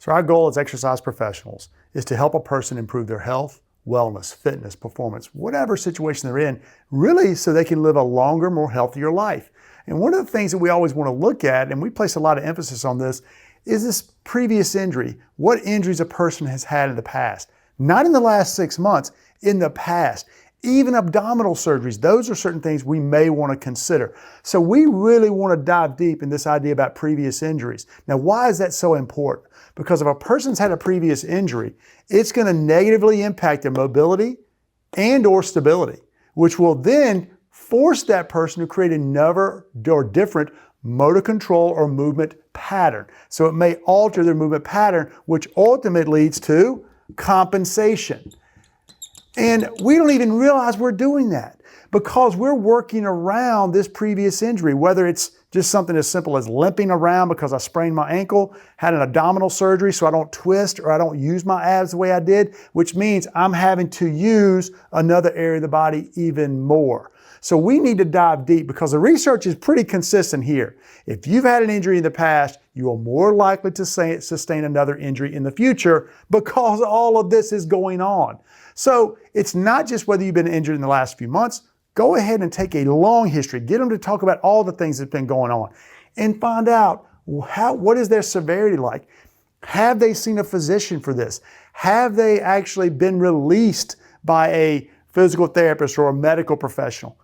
So our goal as exercise professionals is to help a person improve their health, wellness, fitness, performance, whatever situation they're in, really so they can live a longer, more healthier life. And one of the things that we always want to look at, and we place a lot of emphasis on this, is this previous injury. What injuries a person has had in the past. Not in the last 6 months, in the past. Even abdominal surgeries, those are certain things we may want to consider. So we really want to dive deep in this idea about previous injuries. Now, why is that so important? Because if a person's had a previous injury, it's going to negatively impact their mobility and or stability, which will then force that person to create another or different motor control or movement pattern. So it may alter their movement pattern, which ultimately leads to compensation. And we don't even realize we're doing that because we're working around this previous injury, whether it's just something as simple as limping around because I sprained my ankle, had an abdominal surgery so I don't twist or I don't use my abs the way I did, which means I'm having to use another area of the body even more. So we need to dive deep because the research is pretty consistent here. If you've had an injury in the past, you are more likely to sustain another injury in the future because all of this is going on. So it's not just whether you've been injured in the last few months. Go ahead and take a long history. Get them to talk about all the things that's been going on and find out what is their severity like. Have they seen a physician for this? Have they actually been released by a physical therapist or a medical professional?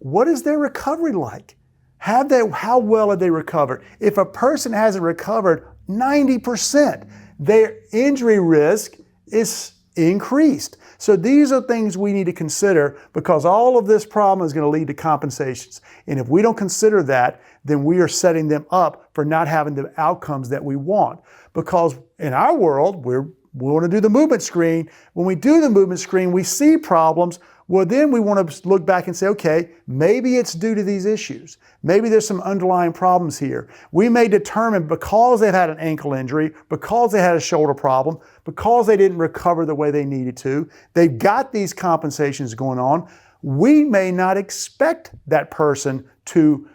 What is their recovery like? How well have they recovered? If a person hasn't recovered 90%, their injury risk is increased. So these are things we need to consider because all of this problem is going to lead to compensations. And if we don't consider that, then we are setting them up for not having the outcomes that we want. Because in our world, we want to do the movement screen. When we do the movement screen, we see problems. Well, then we want to look back and say, okay, maybe it's due to these issues. Maybe there's some underlying problems here. We may determine because they've had an ankle injury, because they had a shoulder problem, because they didn't recover the way they needed to, they've got these compensations going on. We may not expect that person to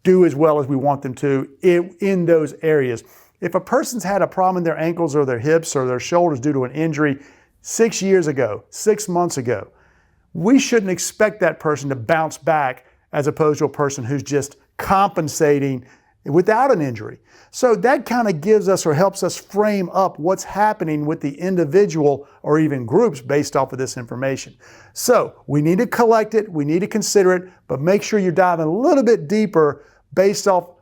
do as well as we want them to in those areas. If a person's had a problem in their ankles or their hips or their shoulders due to an injury 6 years ago, 6 months ago, we shouldn't expect that person to bounce back as opposed to a person who's just compensating without an injury. So that kind of gives us or helps us frame up what's happening with the individual or even groups based off of this information. So we need to collect it, we need to consider it, but make sure you're diving a little bit deeper based off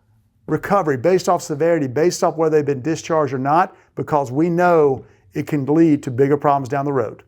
recovery, based off severity, based off whether they've been discharged or not, because we know it can lead to bigger problems down the road.